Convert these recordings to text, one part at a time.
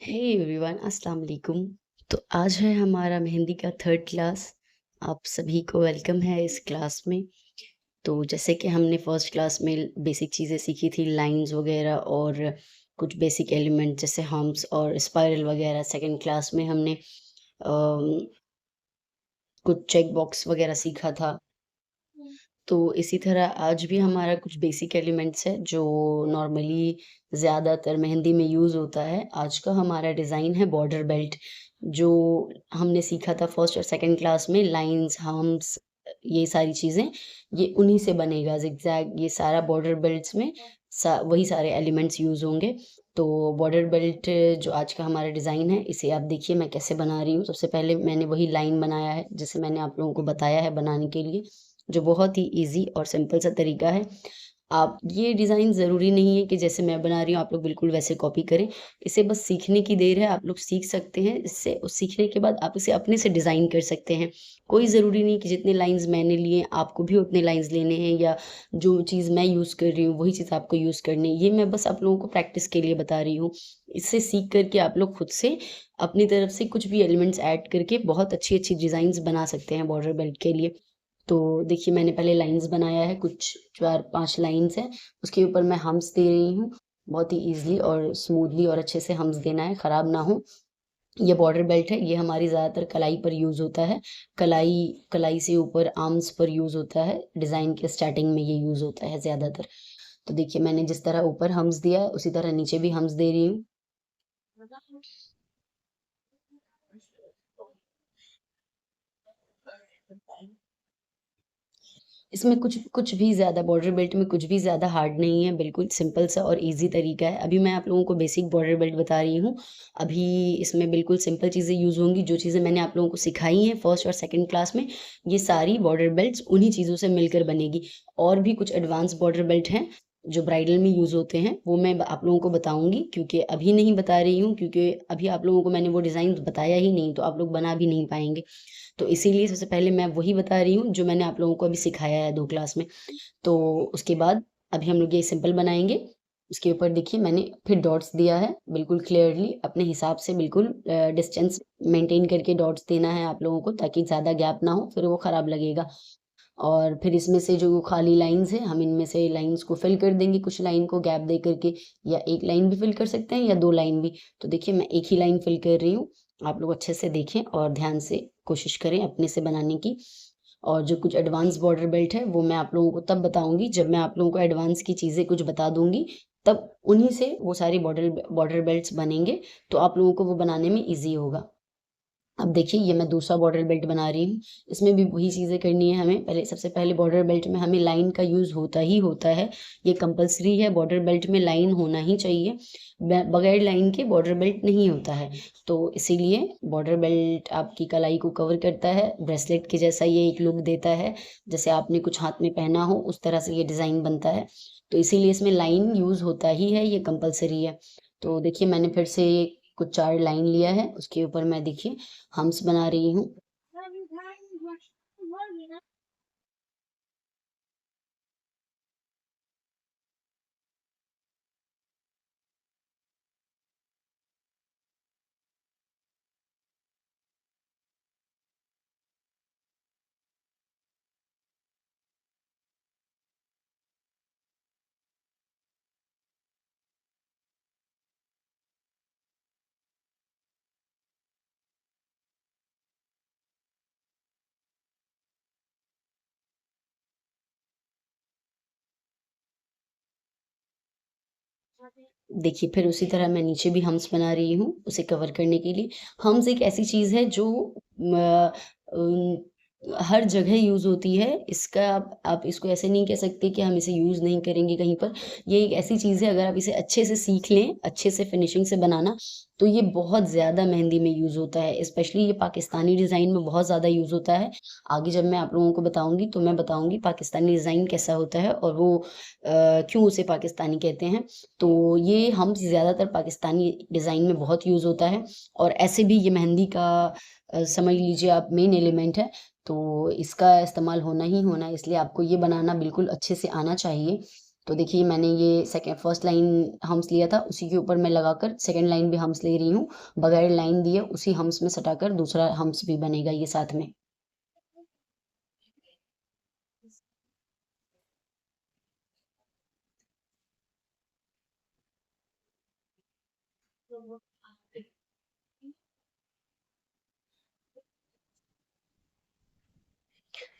Hey everyone, अस्सलाम वालेकुम। तो आज है हमारा मेहंदी का थर्ड क्लास। आप सभी को वेलकम है इस क्लास में। तो जैसे कि हमने फर्स्ट क्लास में बेसिक चीज़ें सीखी थी, लाइंस वगैरह और कुछ बेसिक एलिमेंट जैसे हम्प्स और स्पाइरल वगैरह। सेकंड क्लास में हमने कुछ चेक बॉक्स वगैरह सीखा था। तो इसी तरह आज भी हमारा कुछ बेसिक एलिमेंट्स है जो नॉर्मली ज़्यादातर मेहंदी में यूज़ होता है। आज का हमारा डिज़ाइन है बॉर्डर बेल्ट, जो हमने सीखा था फर्स्ट और सेकंड क्लास में। लाइन्स, हम्प्स, ये सारी चीज़ें, ये उन्हीं से बनेगा। ज़िगज़ैग, ये सारा बॉर्डर बेल्ट्स में वही सारे एलिमेंट्स यूज़ होंगे। तो बॉर्डर बेल्ट जो आज का हमारा डिज़ाइन है, इसे आप देखिए मैं कैसे बना रही हूँ। सबसे पहले मैंने वही लाइन बनाया है जैसे मैंने आप लोगों को बताया है बनाने के लिए, जो बहुत ही ईज़ी और सिंपल सा तरीका है। आप ये डिज़ाइन ज़रूरी नहीं है कि जैसे मैं बना रही हूँ आप लोग बिल्कुल वैसे कॉपी करें। इसे बस सीखने की देर है, आप लोग सीख सकते हैं इससे, और सीखने के बाद आप इसे अपने से डिज़ाइन कर सकते हैं। कोई ज़रूरी नहीं कि जितने लाइन्स मैंने लिए आपको भी उतने लाइन्स लेने हैं, या जो चीज़ मैं यूज़ कर रही हूँ वही चीज़ आपको यूज़ करनी है। ये मैं बस आप लोगों को प्रैक्टिस के लिए बता रही हूँ। इससे सीख कर के आप लोग खुद से अपनी तरफ से कुछ भी एलिमेंट्स ऐड करके बहुत अच्छी-अच्छी डिज़ाइन्स बना सकते हैं बॉर्डर बेल्ट के लिए। तो देखिए मैंने पहले लाइन्स बनाया है, कुछ 4-5 लाइन्स हैं, उसके ऊपर मैं हम्प्स दे रही हूँ। बहुत ही ईज़िली और स्मूथली और अच्छे से हम्प्स देना है, ख़राब ना हो। ये बॉर्डर बेल्ट है, ये हमारी ज़्यादातर कलाई पर यूज़ होता है। कलाई कलाई से ऊपर आर्म्स पर यूज़ होता है, डिज़ाइन के स्टार्टिंग में ये यूज़ होता है ज़्यादातर। तो देखिए मैंने जिस तरह ऊपर हम्प्स दिया है, उसी तरह नीचे भी हम्प्स दे रही हूँ। इसमें कुछ कुछ भी ज़्यादा बॉर्डर बेल्ट में कुछ भी ज़्यादा हार्ड नहीं है, बिल्कुल सिंपल सा और ईज़ी तरीका है। अभी मैं आप लोगों को बेसिक बॉर्डर बेल्ट बता रही हूँ। अभी इसमें बिल्कुल सिंपल चीज़ें यूज़ होंगी, जो चीज़ें मैंने आप लोगों को सिखाई हैं फर्स्ट और सेकंड क्लास में, ये सारी बॉर्डर बेल्ट्स उन्हीं चीज़ों से मिलकर बनेगी। और भी कुछ एडवांस बॉर्डर बेल्ट हैं, जो ब्राइडल में यूज़ होते हैं, वो मैं आप लोगों को बताऊँगी, क्योंकि अभी नहीं बता रही हूँ, क्योंकि अभी आप लोगों को मैंने वो डिज़ाइन बताया ही नहीं, तो आप लोग बना भी नहीं पाएँगे। तो इसीलिए सबसे पहले मैं वही बता रही हूँ जो मैंने आप लोगों को अभी सिखाया है 2 क्लास में। तो उसके बाद अभी हम लोग ये सिंपल बनाएँगे। उसके ऊपर देखिए मैंने फिर डॉट्स दिया है, बिल्कुल क्लियरली अपने हिसाब से, बिल्कुल डिस्टेंस मेंटेन करके डॉट्स देना है आप लोगों को, ताकि ज़्यादा गैप ना हो, फिर वो खराब लगेगा। और फिर इसमें से जो खाली लाइन्स हैं, हम इनमें से लाइन्स को फिल कर देंगे, कुछ लाइन को गैप दे कर के, या 1 लाइन भी फिल कर सकते हैं या 2 लाइन भी। तो देखिए मैं 1 ही लाइन फिल कर रही हूँ। आप लोग अच्छे से देखें और ध्यान से कोशिश करें अपने से बनाने की। और जो कुछ एडवांस बॉर्डर बेल्ट है, वो मैं आप लोगों को तब बताऊँगी जब मैं आप लोगों को एडवांस की चीज़ें कुछ बता दूँगी, तब उन्हीं से वो सारी बॉर्डर बेल्ट्स बनेंगे, तो आप लोगों को वो बनाने में ईज़ी होगा। अब देखिए ये मैं दूसरा बॉर्डर बेल्ट बना रही हूँ। इसमें भी वही चीज़ें करनी है हमें। पहले सबसे पहले बॉर्डर बेल्ट में हमें लाइन का यूज़ होता ही होता है। ये कंपल्सरी है, बॉर्डर बेल्ट में लाइन होना ही चाहिए। बगैर लाइन के बॉर्डर बेल्ट नहीं होता है। तो इसीलिए बॉर्डर बेल्ट आपकी कलाई को कवर करता है, ब्रेसलेट के जैसा ये एक लुक देता है। जैसे आपने कुछ हाथ में पहना हो, उस तरह से ये डिज़ाइन बनता है। तो इसीलिए इसमें लाइन यूज़ होता ही है, ये कंपल्सरी है। तो देखिए मैंने फिर से कुछ 4 लाइन लिया है, उसके ऊपर मैं देखिए हम्स बना रही हूँ। देखिए फिर उसी तरह मैं नीचे भी हम्स बना रही हूँ, उसे कवर करने के लिए। हम्स एक ऐसी चीज़ है जो हर जगह यूज़ होती है। इसका आप इसको ऐसे नहीं कह सकते कि हम इसे यूज़ नहीं करेंगे कहीं पर। ये एक ऐसी चीज़ है, अगर आप इसे अच्छे से सीख लें, अच्छे से फिनिशिंग से बनाना, तो ये बहुत ज़्यादा मेहंदी में यूज़ होता है। स्पेशली ये पाकिस्तानी डिज़ाइन में बहुत ज़्यादा यूज़ होता है। आगे जब मैं आप लोगों को बताऊँगी तो मैं बताऊँगी पाकिस्तानी डिज़ाइन कैसा होता है, और वो क्यों उसे पाकिस्तानी कहते हैं। तो ये हम ज़्यादातर पाकिस्तानी डिज़ाइन में बहुत यूज़ होता है, और ऐसे भी ये मेहंदी का समझ लीजिए आप मेन एलिमेंट है, तो इसका इस्तेमाल होना ही होना है, इसलिए आपको ये बनाना बिल्कुल अच्छे से आना चाहिए। तो देखिए मैंने ये सेकंड फर्स्ट लाइन हम्स लिया था, उसी के ऊपर मैं लगाकर सेकंड लाइन भी हम्स ले रही हूँ। बगैर लाइन दिए उसी हम्स में सटाकर दूसरा हम्स भी बनेगा ये साथ में।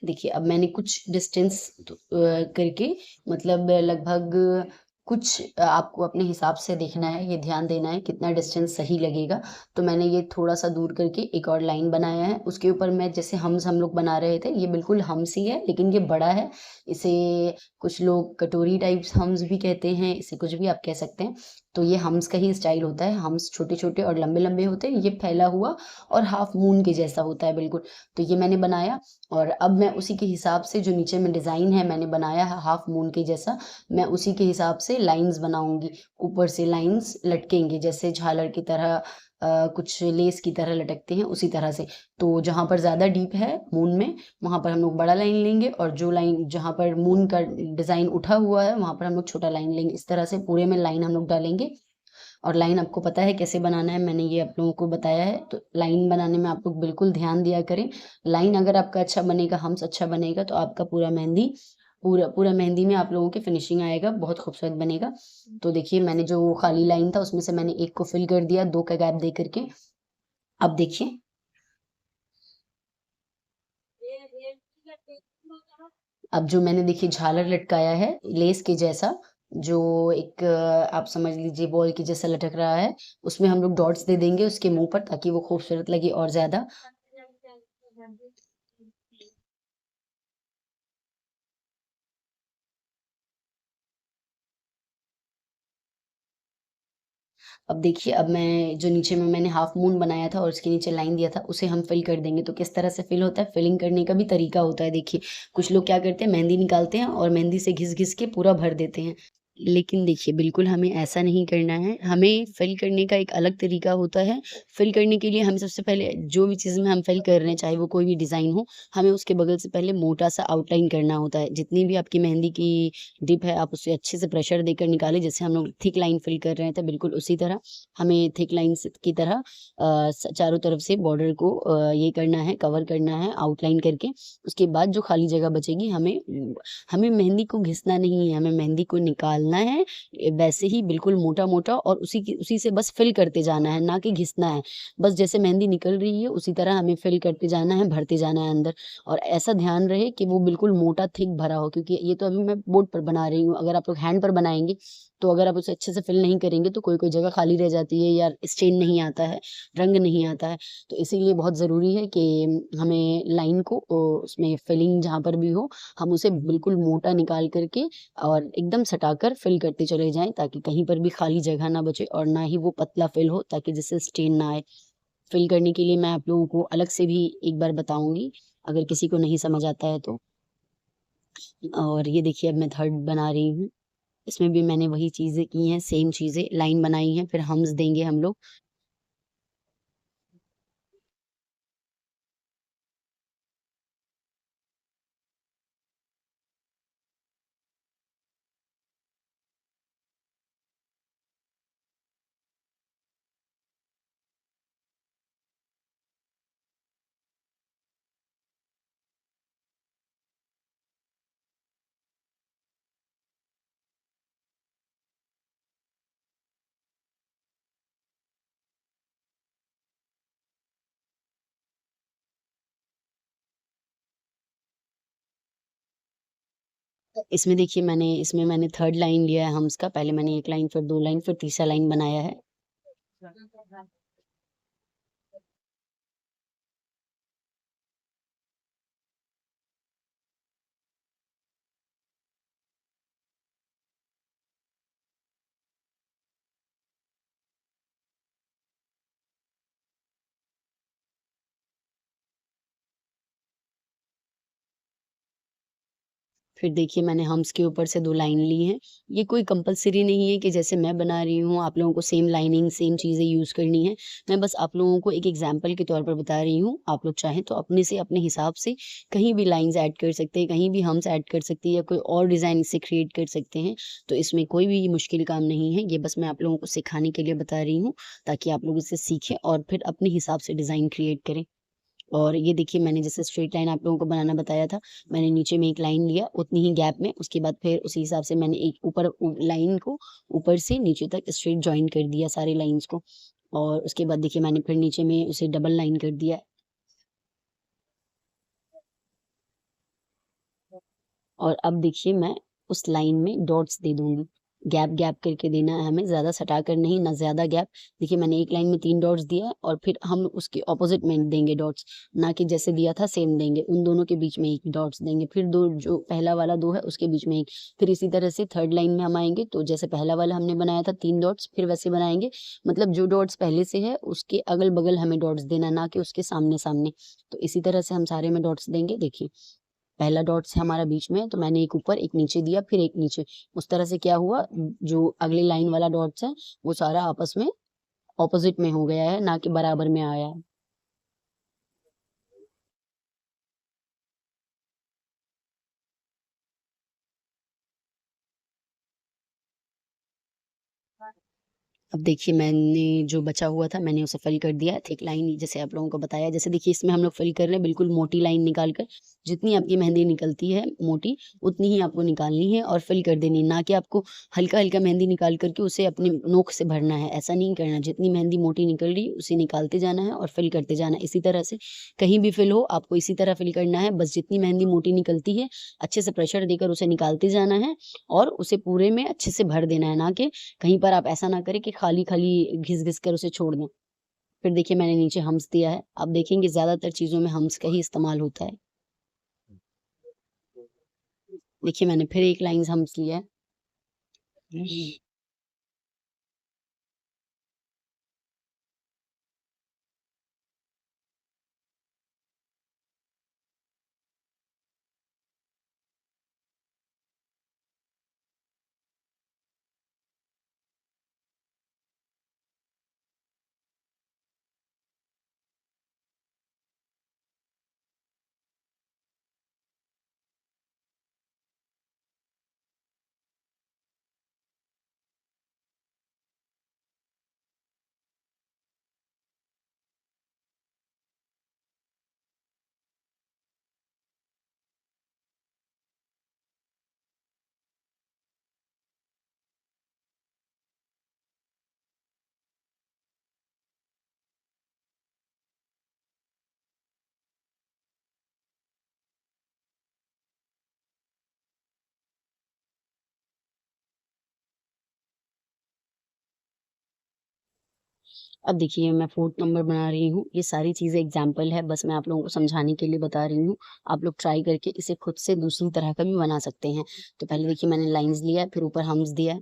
देखिए, अब मैंने कुछ डिस्टेंस करके मतलब लगभग कुछ आपको अपने हिसाब से देखना है, ये ध्यान देना है कितना डिस्टेंस सही लगेगा। तो मैंने ये थोड़ा-सा दूर करके एक और लाइन बनाया है, उसके ऊपर मैं जैसे हम्स हम लोग बना रहे थे, ये बिल्कुल हम्स ही है, लेकिन ये बड़ा है। इसे कुछ लोग कटोरी टाइप्स हम्स भी कहते हैं, इसे कुछ भी आप कह सकते हैं। तो ये हम्स का ही स्टाइल होता है, हम्स छोटे-छोटे और लंबे-लंबे होते हैं, ये फैला हुआ और हाफ मून के जैसा होता है बिल्कुल। तो ये मैंने बनाया और अब मैं उसी के हिसाब से जो नीचे में डिज़ाइन है मैंने बनाया है हाफ मून के जैसा, मैं उसी के हिसाब से लाइन्स बनाऊँगी। ऊपर से लाइन्स लटकेंगे जैसे झालर की तरह कुछ लेस की तरह लटकते हैं उसी तरह से। तो जहाँ पर ज़्यादा डीप है मून में, वहाँ पर हम लोग बड़ा लाइन लेंगे और जो लाइन जहाँ पर मून का डिज़ाइन उठा हुआ है, वहाँ पर हम लोग छोटा लाइन लेंगे। इस तरह से पूरे में लाइन हम लोग डालेंगे और लाइन आपको पता है कैसे बनाना है, मैंने ये आप लोगों को बताया है। तो लाइन बनाने में आप लोग बिल्कुल ध्यान दिया करें। लाइन अगर आपका अच्छा बनेगा, हम्स अच्छा बनेगा तो आपका पूरा पूरा मेहंदी में आप लोगों की फिनिशिंग आएगा, बहुत खूबसूरत बनेगा। तो देखिए मैंने जो खाली लाइन था उसमें से मैंने एक को फिल कर दिया 2 का गैप दे कर के। अब देखिए, अब जो मैंने देखिए झालर लटकाया है लेस के जैसा, जो एक आप समझ लीजिए बॉल के जैसा लटक रहा है, उसमें हम लोग डॉट्स दे देंगे उसके मुँह पर ताकि वो खूबसूरत लगे और ज़्यादा। अब देखिए, अब मैं जो नीचे में मैंने हाफ मून बनाया था और उसके नीचे लाइन दिया था, उसे हम फिल कर देंगे। तो किस तरह से फिल होता है, फिलिंग करने का भी तरीका होता है देखिए। कुछ लोग क्या करते हैं मेहंदी निकालते हैं और मेहंदी से घिस-घिस के पूरा भर देते हैं। लेकिन देखिए, बिल्कुल हमें ऐसा नहीं करना है, हमें फ़िल करने का एक अलग तरीका होता है। फ़िल करने के लिए हमें सबसे पहले जो भी चीज़ में हम फ़िल कर रहे हैं, चाहे वो कोई भी डिज़ाइन हो, हमें उसके बगल से पहले मोटा-सा आउटलाइन करना होता है। जितनी भी आपकी मेहंदी की डिप है, आप उसे अच्छे से प्रेशर देकर निकालें, जैसे हम लोग थिक लाइन फ़िल कर रहे थे, बिल्कुल उसी तरह हमें थिक लाइन स की तरह चारों तरफ से बॉर्डर को ये करना है, कवर करना है आउटलाइन करके। उसके बाद जो खाली जगह बचेगी हमें मेहंदी को घिसना नहीं है, हमें मेहंदी को निकालना है वैसे ही बिल्कुल मोटा-मोटा और उसी से बस फ़िल करते जाना है, ना कि घिसना है। बस जैसे मेहंदी निकल रही है उसी तरह हमें फ़िल करते जाना है, भरते जाना है अंदर और ऐसा ध्यान रहे कि वो बिल्कुल मोटा थिक भरा हो क्योंकि ये तो अभी मैं बोर्ड पर बना रही हूँ। अगर आप लोग हैंड पर बनाएँगे, तो अगर आप उसे अच्छे से फ़िल नहीं करेंगे तो कोई-कोई जगह खाली रह जाती है या स्टेन नहीं आता है, रंग नहीं आता है। तो इसीलिए बहुत ज़रूरी है कि हमें लाइन को उसमें फ़िलिंग जहाँ पर भी हो, हम उसे बिल्कुल मोटा निकाल कर के और एकदम सटाकर फ़िल करते चले जाएँ ताकि कहीं पर भी खाली जगह ना बचे और ना ही वो पतला फ़िल हो ताकि जिससे स्टेन ना आए। फ़िल करने के लिए मैं आप लोगों को अलग से भी एक बार बताऊँगी, अगर किसी को नहीं समझ आता है तो। और ये देखिए अब मैं थर्ड बना रही हूँ, इसमें भी मैंने वही चीज़ें की हैं, सेम चीज़ें, लाइन बनाई हैं, फिर हम्स देंगे हम लोग। इसमें देखिए इसमें मैंने थर्ड लाइन लिया है हम्स का, पहले मैंने 1 लाइन, फिर 2 लाइन, फिर तीसरा लाइन बनाया है। फिर देखिए मैंने हम्स के ऊपर से 2 लाइन ली हैं। ये कोई कंपल्सरी नहीं है कि जैसे मैं बना रही हूँ, आप लोगों को सेम लाइनिंग, सेम चीज़ें यूज़ करनी है। मैं बस आप लोगों को एक एग्ज़ाम्पल के तौर पर बता रही हूँ। आप लोग चाहें तो अपने से अपने हिसाब से कहीं भी लाइन्स ऐड कर सकते हैं, कहीं भी हम्स ऐड कर सकते हैं या कोई और डिज़ाइन इससे क्रिएट कर सकते हैं। तो इसमें कोई भी मुश्किल काम नहीं है। ये बस मैं आप लोगों को सिखाने के लिए बता रही हूँ, ताकि आप लोग इससे सीखें और फिर अपने हिसाब से डिज़ाइन क्रिएट करें। और ये देखिए मैंने जैसे स्ट्रेट लाइन आप लोगों को बनाना बताया था, मैंने नीचे में एक लाइन लिया उतनी ही गैप में, उसके बाद फिर उसी हिसाब से मैंने एक ऊपर लाइन को ऊपर से नीचे तक स्ट्रेट जॉइन कर दिया सारे लाइन्स को। और उसके बाद देखिए मैंने फिर नीचे में उसे डबल लाइन कर दिया। और अब देखिए मैं उस लाइन में डॉट्स दे दूँगी। गैप गैप करके देना है हमें, ज़्यादा सटा कर नहीं, ना ज़्यादा गैप। देखिए मैंने एक लाइन में 3 डॉट्स दिया है और फिर हम उसके ऑपोज़िट में देंगे डॉट्स, ना कि जैसे दिया था सेम देंगे। उन दोनों के बीच में 1 डॉट्स देंगे, फिर 2 जो पहला वाला 2 है उसके बीच में 1। फिर इसी तरह से थर्ड लाइन में हम आएँगे तो जैसे पहला वाला हमने बनाया था 3 डॉट्स, फिर वैसे बनाएँगे। मतलब जो डॉट्स पहले से है उसके अगल-बगल हमें डॉट्स देना है, ना कि उसके सामने-सामने। तो इसी तरह से हम सारे में डॉट्स देंगे। देखिए पहला डॉट्स है हमारा बीच में, तो मैंने एक ऊपर, एक नीचे दिया, फिर एक नीचे। उस तरह से क्या हुआ, जो अगली लाइन वाला डॉट्स है, वो सारा आपस में ऑपोज़िट में हो गया है, ना कि बराबर में आया है। अब देखिए मैंने जो बचा हुआ था मैंने उसे फिल कर दिया, थिक लाइन जैसे आप लोगों को बताया। जैसे देखिए इसमें हम लोग फिल कर रहे हैं बिल्कुल मोटी लाइन निकाल कर, जितनी आपकी मेहंदी निकलती है मोटी, उतनी ही आपको निकालनी है और फिल कर देनी है, ना कि आपको हल्का-हल्का मेहंदी निकाल कर के उसे अपनी नोक से भरना है, ऐसा नहीं करना। जितनी मेहंदी मोटी निकल रही है उसे निकालते जाना है और फिल करते जाना है। इसी तरह से कहीं भी फिल हो आपको इसी तरह फिल करना है, बस जितनी मेहंदी मोटी निकलती है, अच्छे से प्रेशर देकर उसे निकालते जाना है और उसे पूरे में अच्छे से भर देना है, ना कि कहीं पर आप ऐसा ना करें कि खाली-खाली घिस-घिस कर उसे छोड़ दें। फिर देखिए मैंने नीचे हम्स दिया है। आप देखेंगे ज़्यादातर चीज़ों में हम्स का ही इस्तेमाल होता है। देखिए मैंने फिर एक लाइन हम्स लिया है। अब देखिए मैं 4th नंबर बना रही हूँ। ये सारी चीज़ें एग्ज़ाम्पल है, बस मैं आप लोगों को समझाने के लिए बता रही हूँ। आप लोग ट्राई करके इसे खुद से दूसरी तरह का भी बना सकते हैं। तो पहले देखिए मैंने लाइन्स लिया है, फिर ऊपर हम्स दिया है।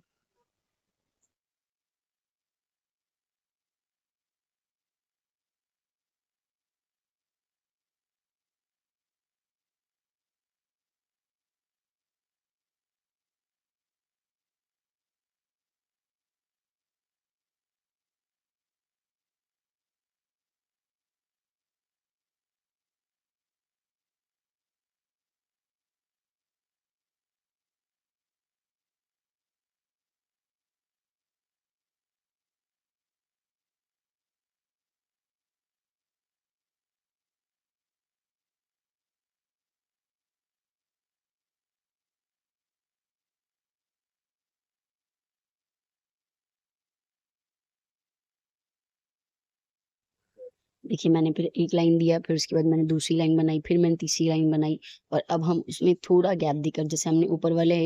देखिए मैंने फिर एक लाइन दिया, फिर उसके बाद मैंने दूसरी लाइन बनाई, फिर मैंने तीसरी लाइन बनाई और अब हम उसमें थोड़ा गैप देकर, जैसे हमने ऊपर वाले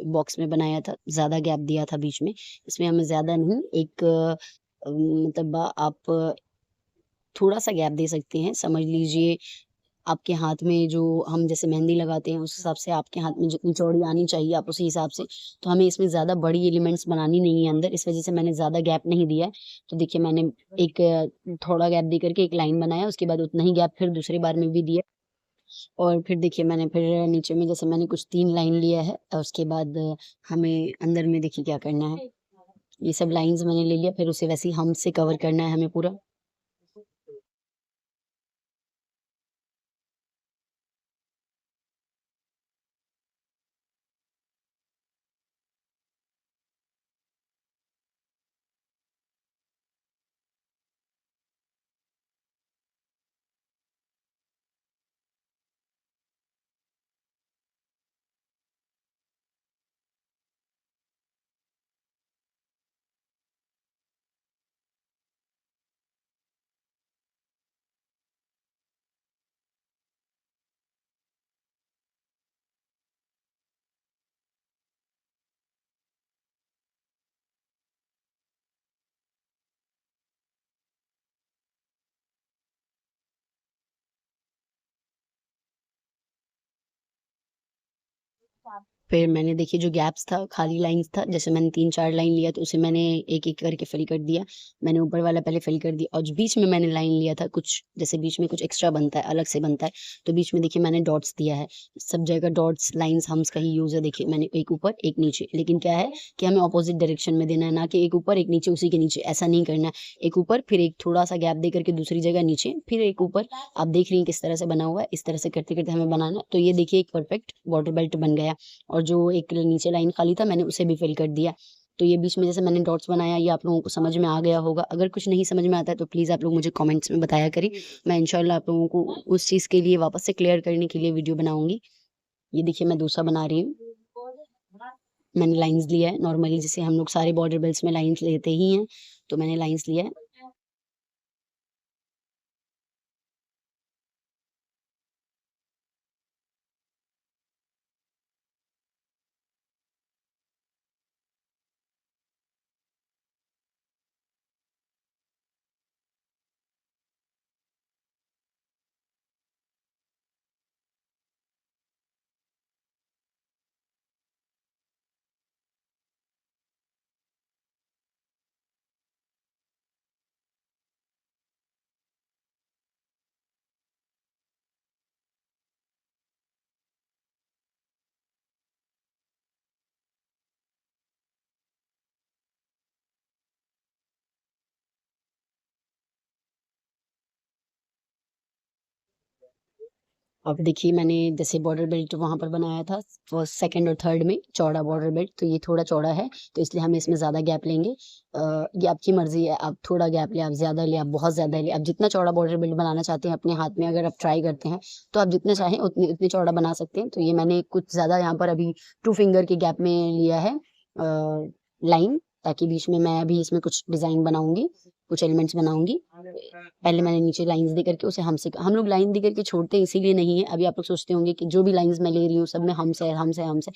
बॉक्स में बनाया था, ज़्यादा गैप दिया था बीच में, इसमें हमें ज़्यादा नहीं, एक मतलब आप थोड़ा-सा गैप दे सकते हैं। समझ लीजिए आपके हाथ में जो हम जैसे मेहंदी लगाते हैं, उस हिसाब से आपके हाथ में जितनी चौड़ी आनी चाहिए आप उसी हिसाब से, तो हमें इसमें ज़्यादा बड़ी एलिमेंट्स बनानी नहीं है अंदर, इस वज़ह से मैंने ज़्यादा गैप नहीं दिया है। तो देखिए मैंने एक थोड़ा गैप दे कर के एक लाइन बनाया, उसके बाद उतना ही गैप फिर दूसरी बार में भी दिया। और फिर देखिए मैंने फिर नीचे में जैसे मैंने कुछ 3 लाइन लिया है और उसके बाद हमें अंदर में देखिए क्या करना है। ये सब लाइन्स मैंने ले लिया, फिर उसे वैसे ही हम से कवर करना है हमें पूरा। फिर मैंने देखिए जो गैप्स था, खाली लाइन्स था, जैसे मैंने 3-4 लाइन लिया तो उसे मैंने एक-एक करके फिल कर दिया। मैंने ऊपर वाला पहले फिल कर दिया और जो बीच में मैंने लाइन लिया था कुछ, जैसे बीच में कुछ एक्स्ट्रा बनता है, अलग से बनता है, तो बीच में देखिए मैंने डॉट्स दिया है। सब जगह डॉट्स, लाइन्स, हम्स का ही यूज़ है देखिए मैंने एक ऊपर, एक नीचे। लेकिन क्या है कि हमें अपोज़िट डायरेक्शन में देना है, ना कि एक ऊपर, एक नीचे, उसी के नीचे, ऐसा नहीं करना है। एक ऊपर, फिर एक थोड़ा-सा गैप दे कर के दूसरी जगह नीचे, फिर एक ऊपर। आप देख रही हैं किस तरह से बना हुआ है, इस तरह से करते-करते हमें बनाना है। तो ये देखिए एक परफेक्ट बॉर्डर बेल्ट बन गया। और जो एक नीचे लाइन खाली था मैंने उसे भी फिल कर दिया। तो ये बीच में जैसे मैंने डॉट्स बनाया, ये आप लोगों को समझ में आ गया होगा। अगर कुछ नहीं समझ में आता है तो प्लीज़ आप लोग मुझे कमेंट्स में बताया करें। मैं इंशाल्लाह आप लोगों को उस चीज़ के लिए वापस से क्लियर करने के लिए वीडियो बनाऊँगी। ये देखिए मैं दूसरा बना रही हूँ। मैंने लाइन्स लिया है नॉर्मली, जैसे हम लोग सारे बॉर्डर बेल्ट्स में लाइन्स लेते ही हैं, तो मैंने लाइन्स लिया है। अब देखिए मैंने जैसे बॉर्डर बेल्ट वहाँ पर बनाया था फर्स्ट, सेकंड और थर्ड में चौड़ा बॉर्डर बेल्ट, तो ये थोड़ा चौड़ा है, तो इसलिए हम इसमें ज़्यादा गैप लेंगे। ये आपकी मर्ज़ी है, आप थोड़ा गैप लें, आप ज़्यादा लें, आप बहुत ज़्यादा लें। आप जितना चौड़ा बॉर्डर बेल्ट बनाना चाहते हैं अपने हाथ में, अगर आप ट्राई करते हैं, तो आप जितने चाहें उतने उतने चौड़ा बना सकते हैं। तो ये मैंने कुछ ज़्यादा यहाँ पर अभी 2 फिंगर के गैप में लिया है लाइन, ताकि बीच में मैं अभी इसमें कुछ डिज़ाइन बनाऊँगी, कुछ एलिमेंट्स बनाऊँगी। पहले मैंने नीचे लाइन्स दे करके उसे हम लोग लाइन दे करके छोड़ते हैं इसीलिए नहीं है। अभी आप लोग सोचते होंगे कि जो भी लाइन्स मैं ले रही हूँ सब में हम्स है, हम्स है, हम्स है।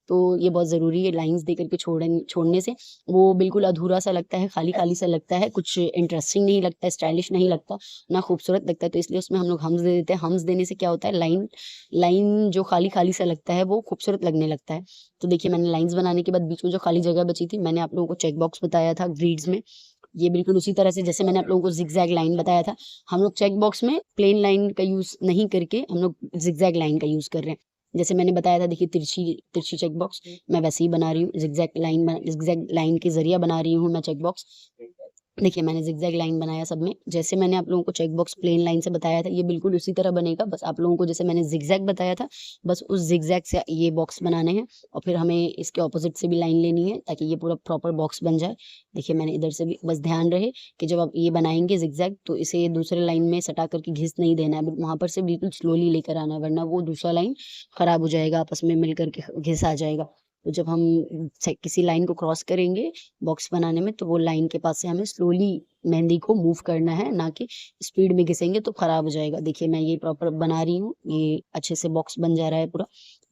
तो ये बहुत ज़रूरी है, लाइन्स दे करके छोड़ने से वो बिल्कुल अधूरा-सा लगता है, खाली-खाली सा लगता है, कुछ इंटरेस्टिंग नहीं लगता, स्टाइलिश नहीं लगता, ना खूबसूरत लगता है। तो इसलिए उसमें हम लोग हम्स दे देते हैं। हम्स देने से क्या होता है, लाइन लाइन जो खाली-खाली सा लगता है वो खूबसूरत लगने लगता है। तो देखिए मैंने लाइन्स बनाने के बाद बीच में जो खाली जगह बची थी, मैंने आप लोगों को चेक बॉक्स बताया था ग्रिड्स में, ये बिल्कुल उसी तरह से जैसे मैंने आप लोगों को ज़िगज़ैग लाइन बताया था, हम लोग चेक बॉक्स में प्लेन लाइन का यूज़ नहीं करके हम लोग ज़िगज़ैग लाइन का यूज़ कर रहे हैं। जैसे मैंने बताया था देखिए तिरछी तिरछी चेक बॉक्स, मैं वैसे ही बना रही हूँ, ज़िगज़ैग लाइन के ज़रिए बना रही हूँ मैं चेक बॉक्स। देखिए मैंने ज़िगज़ैग लाइन बनाया सब में, जैसे मैंने आप लोगों को चेक बॉक्स प्लेन लाइन से बताया था, ये बिल्कुल उसी तरह बनेगा, बस आप लोगों को जैसे मैंने ज़िगज़ैग बताया था, बस उस ज़िगज़ैग से ये बॉक्स बनाने हैं और फिर हमें इसके अपोज़िट से भी लाइन लेनी है ताकि ये पूरा प्रॉपर बॉक्स बन जाए। देखिए मैंने इधर से भी, बस ध्यान रहे कि जब आप ये बनाएँगे ज़िगज़ैग तो इसे दूसरे लाइन में सटा कर के घिस नहीं देना है, वहाँ पर से बिल्कुल स्लोली लेकर आना है, वरना वो दूसरा लाइन खराब हो जाएगा, आपस में मिल कर के घिस आ जाएगा। तो जब हम किसी लाइन को क्रॉस करेंगे बॉक्स बनाने में, तो वो लाइन के पास से हमें स्लोली मेहंदी को मूव करना है, ना कि स्पीड में घिसेंगे तो खराब हो जाएगा। देखिए मैं ये प्रॉपर बना रही हूँ, ये अच्छे से बॉक्स बन जा रहा है पूरा।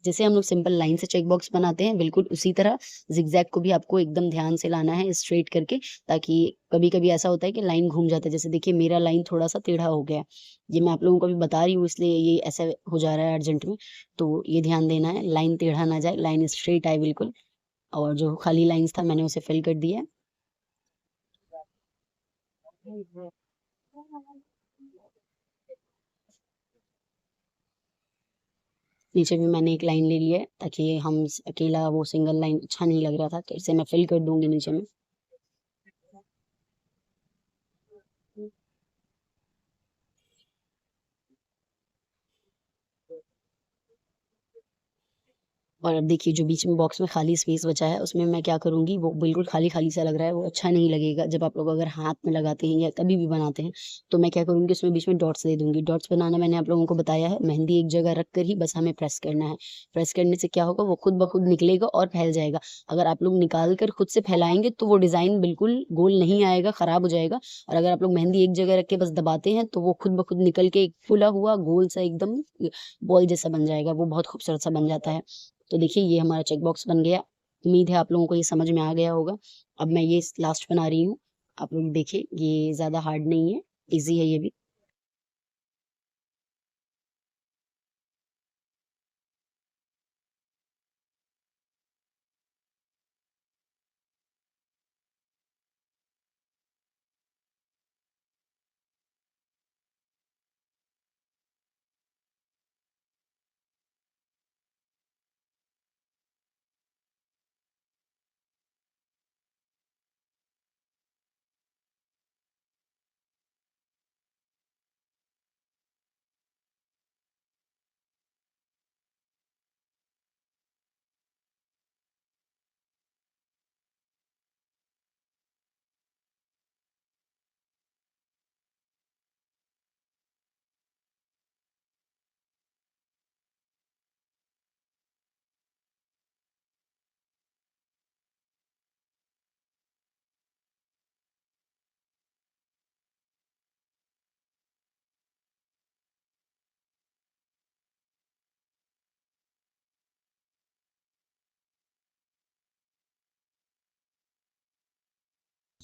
जैसे हम लोग सिंपल लाइन से चेक बॉक्स बनाते हैं, बिल्कुल उसी तरह ज़िगज़ैग को भी आपको एकदम ध्यान से लाना है स्ट्रेट करके, ताकि कभी-कभी ऐसा होता है कि लाइन घूम जाता है। जैसे देखिए मेरा लाइन थोड़ा-सा टेढ़ा हो गया है। ये मैं आप लोगों को अभी बता रही हूँ इसलिए ये ऐसा हो जा रहा है अर्जेंट में। तो ये ध्यान देना है, लाइन टेढ़ा ना जाए, लाइन स्ट्रेट आए बिल्कुल। और जो खाली लाइन्स था मैंने उसे फिल कर दिया है। नीचे भी मैंने एक लाइन ले लिया है ताकि हम अकेला वो सिंगल लाइन अच्छा नहीं लग रहा था, तो इसे मैं फिल कर दूंगी नीचे में। और अब देखिए जो बीच में बॉक्स में खाली स्पेस बचा है उसमें मैं क्या करूँगी, वो बिल्कुल खाली-खाली सा लग रहा है, वो अच्छा नहीं लगेगा। जब आप लोग अगर हाथ में लगाते हैं या कभी भी बनाते हैं, तो मैं क्या करूँगी उसमें बीच में डॉट्स दे दूँगी। डॉट्स बनाना मैंने आप लोगों को बताया है, मेहंदी एक जगह रख कर ही बस हमें प्रेस करना है। प्रेस करने से क्या होगा, वो खुद ब खुद निकलेगा और फैल जाएगा। अगर आप लोग निकाल कर खुद से फैलाएँगे तो वो डिज़ाइन बिल्कुल गोल नहीं आएगा, खराब हो जाएगा। और अगर आप लोग मेहंदी एक जगह रख के बस दबाते हैं, तो वो खुद ब खुद निकल के एक फूला हुआ गोल सा एकदम बॉल जैसा बन जाएगा, वो बहुत खूबसूरत सा बन जाता है। तो देखिए ये हमारा चेक बॉक्स बन गया। उम्मीद है आप लोगों को ये समझ में आ गया होगा। अब मैं ये लास्ट बना रही हूँ। आप लोग देखिए ये ज़्यादा हार्ड नहीं है, ईज़ी है ये भी।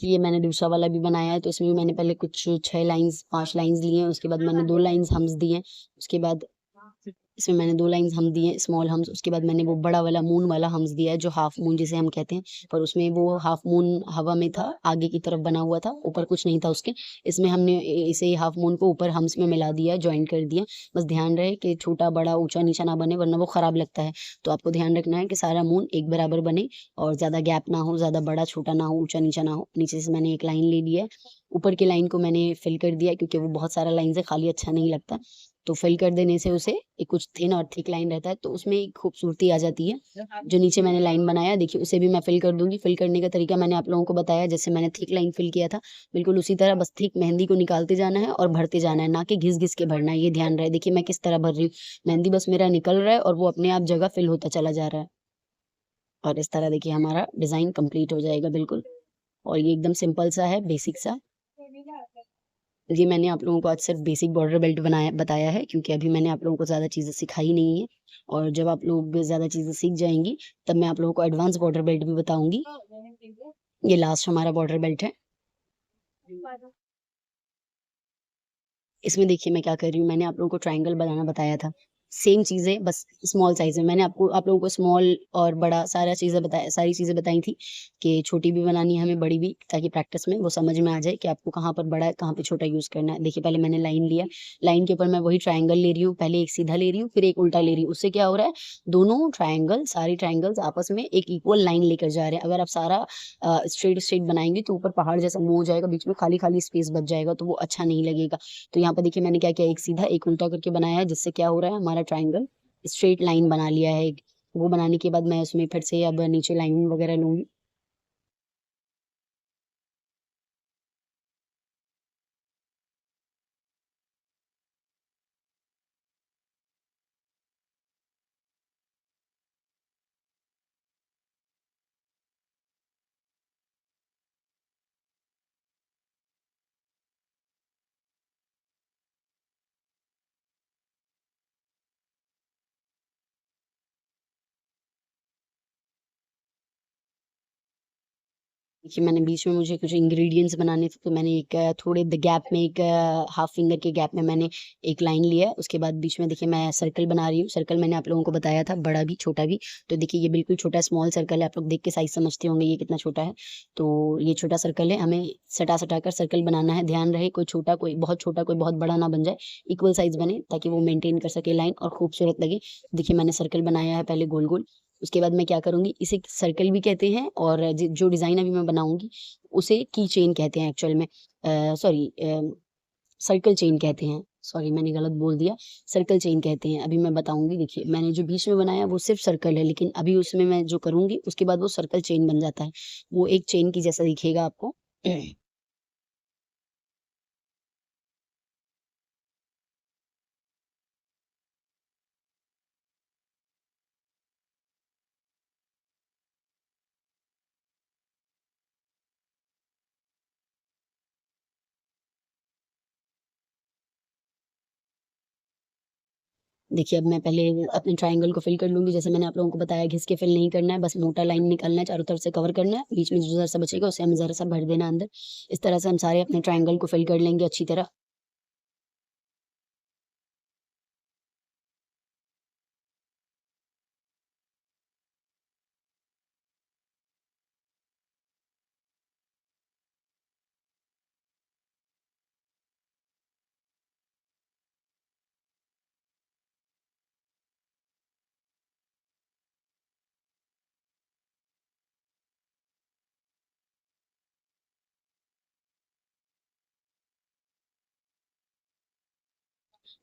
ये मैंने दूसरा वाला भी बनाया है, तो इसमें भी मैंने पहले कुछ 6 लाइन्स 5 लाइन्स लिए हैं, उसके बाद मैंने 2 लाइन्स हम्स दिए हैं, उसके बाद इसमें मैंने 2 लाइन्स हम दिए स्मॉल हम्स, उसके बाद मैंने वो बड़ा वाला मून वाला हम्स दिया है जो हाफ मून जिसे हम कहते हैं, पर उसमें वो हाफ मून हवा में था, आगे की तरफ बना हुआ था, ऊपर कुछ नहीं था उसके। इसमें हमने इसे हाफ मून को ऊपर हम्स में मिला दिया, जॉइन कर दिया। बस ध्यान रहे कि छोटा बड़ा ऊंचा नीचा ना बने वरना वो खराब लगता है। तो आपको ध्यान रखना है कि सारा मून एक बराबर बने और ज्यादा गैप ना हो, ज्यादा बड़ा छोटा ना हो, ऊंचा नीचा ना हो। नीचे से मैंने एक लाइन ले लिया है, ऊपर की लाइन को मैंने फिल कर दिया क्योंकि वो बहुत सारा लाइन से खाली अच्छा नहीं लगता। तो फिल कर देने से उसे एक कुछ थिन और थिक लाइन रहता है तो उसमें एक खूबसूरती आ जाती है। जो नीचे मैंने लाइन बनाया देखिए उसे भी मैं फिल कर दूँगी। फिल करने का तरीका मैंने आप लोगों को बताया, जैसे मैंने थिक लाइन फिल किया था, बिल्कुल उसी तरह बस थिक मेहंदी को निकालते जाना है और भरते जाना है, ना कि घिस-घिस के भरना है। ये ध्यान रहे। देखिए मैं किस तरह भर रही हूँ। मेहंदी बस मेरा निकल रहा है और वो अपने आप जगह फिल होता चला जा रहा है। और इस तरह देखिए हमारा डिज़ाइन कंप्लीट हो जाएगा बिल्कुल। और ये एकदम सिंपल सा है, बेसिक सा। ये मैंने आप लोगों को आज सिर्फ बेसिक बॉर्डर बेल्ट बनाया बताया है क्योंकि अभी मैंने आप लोगों को ज़्यादा चीज़ें सिखाई नहीं है। और जब आप लोग ज़्यादा चीज़ें सीख जाएँगी, तब मैं आप लोगों को एडवांस बॉर्डर बेल्ट भी बताऊँगी। ये लास्ट हमारा बॉर्डर बेल्ट है। इसमें देखिए मैं क्या कर रही हूँ, मैंने आप लोगों को ट्रायंगल बनाना बताया था। सेम चीज़ें बस स्मॉल साइज़ में। मैंने आपको आप लोगों को स्मॉल और बड़ा सारी चीज़ें बताई थी कि छोटी भी बनानी है हमें, बड़ी भी, ताकि प्रैक्टिस में वो समझ में आ जाए कि आपको कहाँ पर बड़ा है, कहाँ पे छोटा यूज़ करना है। देखिए पहले मैंने लाइन लिया, लाइन के ऊपर मैं वही ट्रायंगल ले रही हूँ, पहले एक सीधा ले रही हूँ, फिर एक उल्टा ले रही हूँ। उससे क्या हो रहा है, दोनों ट्रायंगल सारे ट्रायंगल्स आपस में एक इक्वल लाइन लेकर जा रहे हैं। अगर आप सारा स्ट्रेट स्ट्रेट बनाएँगे तो ऊपर पहाड़ जैसा मुँह हो जाएगा, बीच में खाली-खाली स्पेस बच जाएगा, तो वो अच्छा नहीं लगेगा। तो यहाँ पे देखिए मैंने क्या किया, एक सीधा एक उल्टा करके बनाया है जिससे क्या हो रहा है, हमारा ट्रायंगल स्ट्रेट लाइन बना लिया है एक। वो बनाने के बाद मैं उसमें फिर से अब नीचे लाइनिंग वगैरह लूँगी। देखिए मैंने बीच में मुझे कुछ इंग्रेडिएंट्स बनाने थे, तो मैंने एक थोड़े द गैप में एक हाफ फिंगर के गैप में मैंने एक लाइन लिया है। उसके बाद बीच में देखिए मैं सर्कल बना रही हूँ। सर्कल मैंने आप लोगों को बताया था, बड़ा भी छोटा भी। तो देखिए ये बिल्कुल छोटा स्मॉल सर्कल है, आप लोग देख के साइज समझते होंगे ये कितना छोटा है। तो ये छोटा सर्कल है, हमें सटा सटा कर सर्कल बनाना है। ध्यान रहे कोई छोटा कोई बहुत बड़ा ना बन जाए, इक्वल साइज बने ताकि वो मेंटेन कर सके लाइन और खूबसूरत लगे। देखिए मैंने सर्कल बनाया है पहले गोल गोल। उसके बाद मैं क्या करूँगी, इसे सर्कल भी कहते हैं और जो डिज़ाइन अभी मैं बनाऊँगी उसे की चेन कहते हैं एक्चुअल में। सॉरी, सर्कल चेन कहते हैं। सॉरी मैंने गलत बोल दिया, सर्कल चेन कहते हैं। अभी मैं बताऊँगी। देखिए मैंने जो बीच में बनाया वो सिर्फ़ सर्कल है, लेकिन अभी उसमें मैं जो करूँगी उसके बाद वो सर्कल चेन बन जाता है। वो एक चेन की जैसा दिखेगा आपको। देखिए, अब मैं पहले अपने ट्रायंगल को फिल कर लूँगी, जैसे मैंने आप लोगों को बताया घिस के फिल नहीं करना है, बस मोटा लाइन निकालना है, चारों तरफ से कवर करना है, बीच में जो ज़रा-सा बचेगा उसे हमें ज़रा-सा भर देना है अंदर। इस तरह से हम सारे अपने ट्रायंगल को फिल कर लेंगे अच्छी तरह।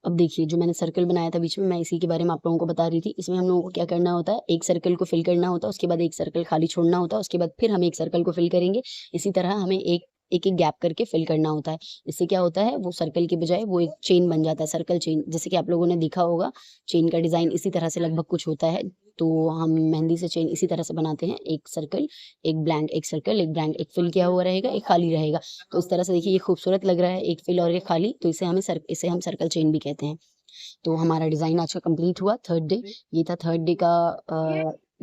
अब देखिए जो मैंने सर्कल बनाया था बीच में, मैं इसी के बारे में आप लोगों को बता रही थी। इसमें हम लोगों को क्या करना होता है, एक सर्कल को फिल करना होता है, उसके बाद एक सर्कल खाली छोड़ना होता है, उसके बाद फिर हम एक सर्कल को फिल करेंगे। इसी तरह हमें एक-एक गैप करके फिल करना होता है। इससे क्या होता है, वो सर्कल के बजाय वो एक चेन बन जाता है, सर्कल चेन। जैसे कि आप लोगों ने देखा होगा, चेन का डिज़ाइन इसी तरह से लगभग कुछ होता है। तो हम मेहंदी से चेन इसी तरह से बनाते हैं, एक सर्कल, एक ब्लैंक, एक सर्कल, एक ब्लैंक, एक फिल किया हुआ रहेगा, एक खाली रहेगा। तो इस तरह से देखिए ये खूबसूरत लग रहा है, एक फिल और एक खाली, तो इसे हम सर्कल चेन भी कहते हैं। तो हमारा डिज़ाइन आज का कंप्लीट हुआ, थर्ड डे। ये था थर्ड डे का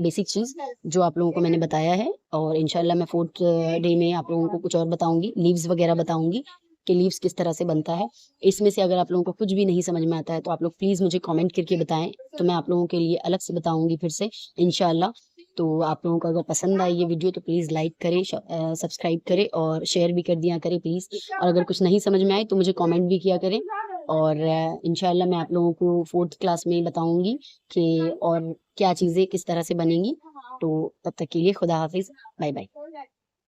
बेसिक चीज़ जो आप लोगों को मैंने बताया है, और इंशाल्लाह मैं फोर्थ डे में आप लोगों को कुछ और बताऊँगी, लीव्स वगैरह बताऊँगी कि लीव्स किस तरह से बनता है। इसमें से अगर आप लोगों को कुछ भी नहीं समझ में आता है, तो आप लोग प्लीज़ मुझे कमेंट करके बताएँ, तो मैं आप लोगों के लिए अलग से बताऊँगी फिर से इंशाल्लाह। तो आप लोगों को अगर पसंद आई ये वीडियो तो प्लीज़ लाइक करें, सब्सक्राइब करें और शेयर भी कर दिया करें प्लीज़। और अगर कुछ नहीं समझ में आए तो मुझे कमेंट भी किया करें। और इंशाल्लाह मैं आप लोगों को 4th क्लास में बताऊँगी कि और क्या चीज़ें किस तरह से बनेंगी। तो तब तक के लिए खुदा हाफ़िज़, बाय बाय।